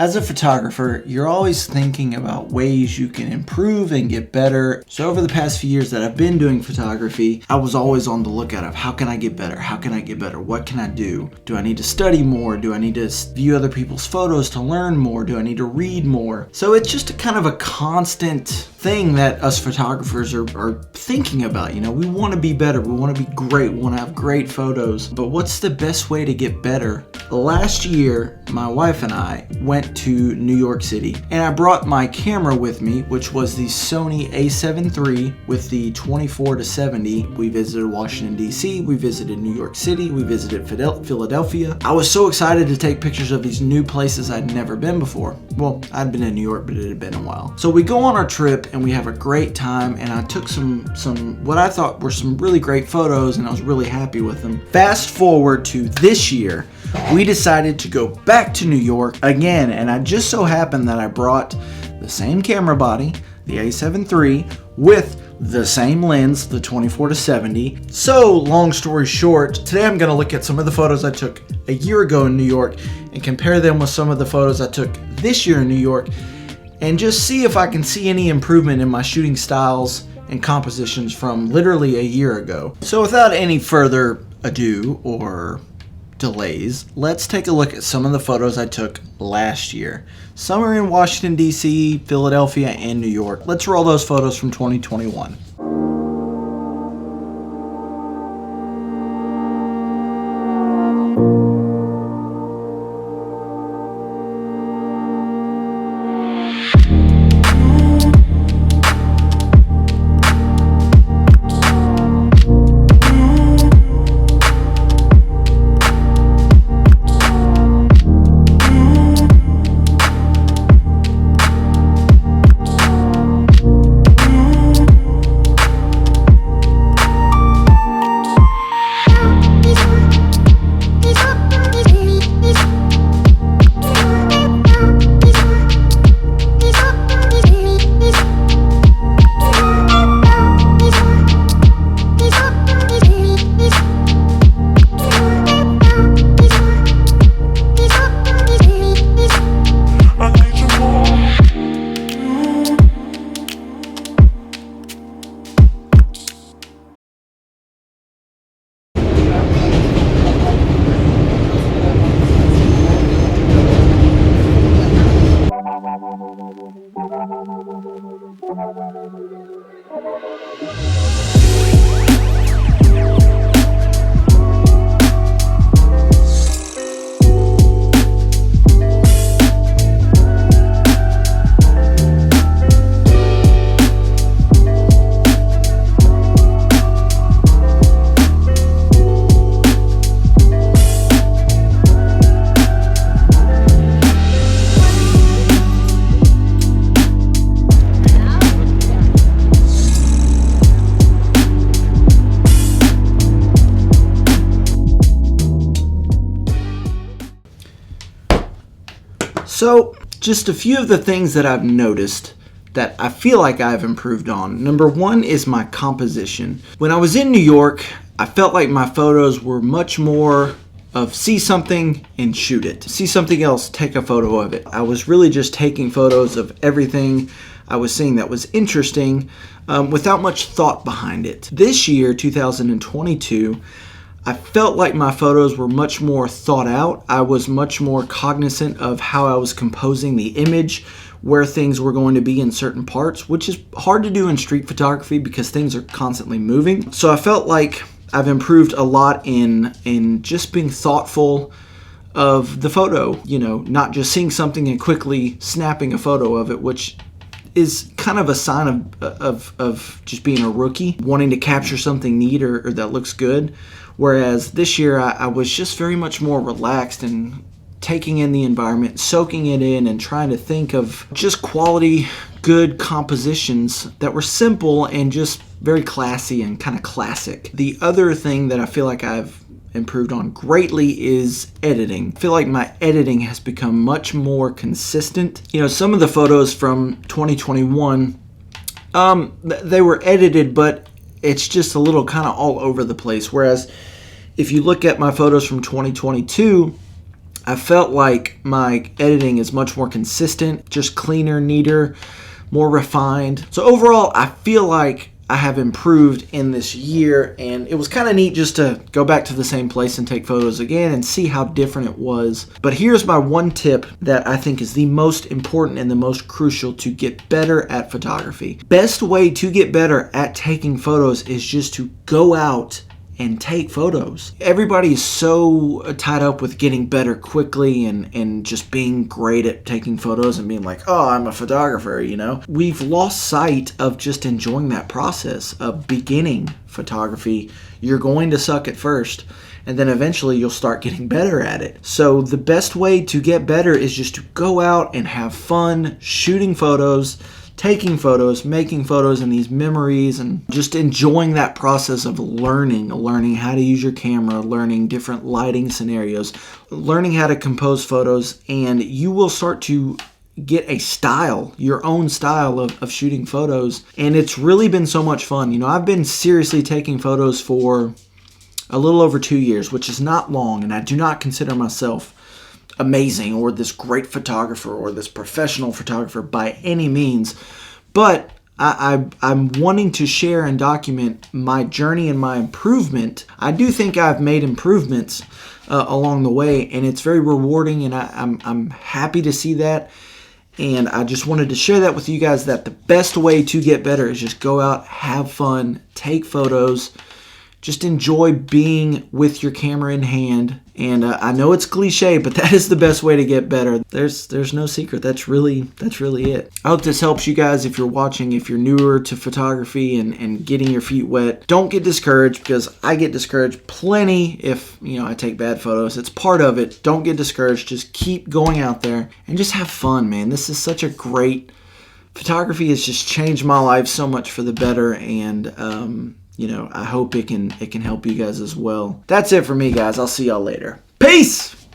As a photographer, you're always thinking about ways you can improve and get better. So over the past few years that I've been doing photography, I was always on the lookout of how can I get better? How can I get better? What can I do? Do I need to study more? Do I need to view other people's photos to learn more? Do I need to read more? So it's just a kind of a constant thing that us photographers are thinking about. You know, we want to be better. We want to be great. We want to have great photos. But what's the best way to get better? Last year, my wife and I went to New York City, and I brought my camera with me, which was the Sony a7 III with the 24-70. We visited Washington, D.C., we visited New York City, we visited Philadelphia. I was so excited to take pictures of these new places I'd never been before. Well, I'd been in New York, but it had been a while. So we go on our trip, and we have a great time, and I took some what I thought were some really great photos, and I was really happy with them. Fast forward to this year, we decided to go back to New York again, and I just so happened that I brought the same camera body, the a7 III, with the same lens, the 24-70. So, long story short, today I'm going to look at some of the photos I took a year ago in New York and compare them with some of the photos I took this year in New York, and just see if I can see any improvement in my shooting styles and compositions from literally a year ago. So without any further ado or delays, let's take a look at some of the photos I took last year. Some are in Washington, D.C., Philadelphia, and New York. Let's roll those photos from 2021. So, just a few of the things that I've noticed that I feel like I've improved on. Number one is my composition. When I was in New York, I felt like my photos were much more of see something and shoot it. See something else, take a photo of it. I was really just taking photos of everything I was seeing that was interesting without much thought behind it. This year, 2022, I felt like my photos were much more thought out. I was much more cognizant of how I was composing the image, where things were going to be in certain parts, which is hard to do in street photography because things are constantly moving. So I felt like I've improved a lot in just being thoughtful of the photo, you know, not just seeing something and quickly snapping a photo of it, which is kind of a sign of just being a rookie, wanting to capture something neat or that looks good. Whereas this year I was just very much more relaxed and taking in the environment, soaking it in, and trying to think of just quality, good compositions that were simple and just very classy and kind of classic. The other thing that I feel like I've improved on greatly is editing. I feel like my editing has become much more consistent. You know, some of the photos from 2021, they were edited, but it's just a little kind of all over the place. Whereas if you look at my photos from 2022, I felt like my editing is much more consistent, just cleaner, neater, more refined. So overall, I feel like I have improved in this year, and it was kind of neat just to go back to the same place and take photos again and see how different it was. But here's my one tip that I think is the most important and the most crucial to get better at photography. Best way to get better at taking photos is just to go out and take photos. Everybody is so tied up with getting better quickly and just being great at taking photos and being like, oh, I'm a photographer, you know? We've lost sight of just enjoying that process of beginning photography. You're going to suck at first, and then eventually you'll start getting better at it. So the best way to get better is just to go out and have fun shooting photos, taking photos, making photos, and these memories, and just enjoying that process of learning how to use your camera, learning different lighting scenarios, learning how to compose photos, and you will start to get a style, your own style of shooting photos. And it's really been so much fun. You know, I've been seriously taking photos for a little over 2 years, which is not long, and I do not consider myself amazing or this great photographer or this professional photographer by any means, but I'm wanting to share and document my journey and my improvement. I do think I've made improvements along the way, and it's very rewarding, and I'm happy to see that. And I just wanted to share that with you guys, that the best way to get better is just go out, have fun, take photos, just enjoy being with your camera in hand. And I know it's cliche, but that is the best way to get better. There's no secret. That's really it. I hope this helps you guys if you're watching, if you're newer to photography and getting your feet wet. Don't get discouraged, because I get discouraged plenty if, you know, I take bad photos. It's part of it. Don't get discouraged. Just keep going out there and just have fun, man. This is such a great... Photography has just changed my life so much for the better, and you know, I hope it can help you guys as well. That's it for me, guys. I'll see y'all later. Peace!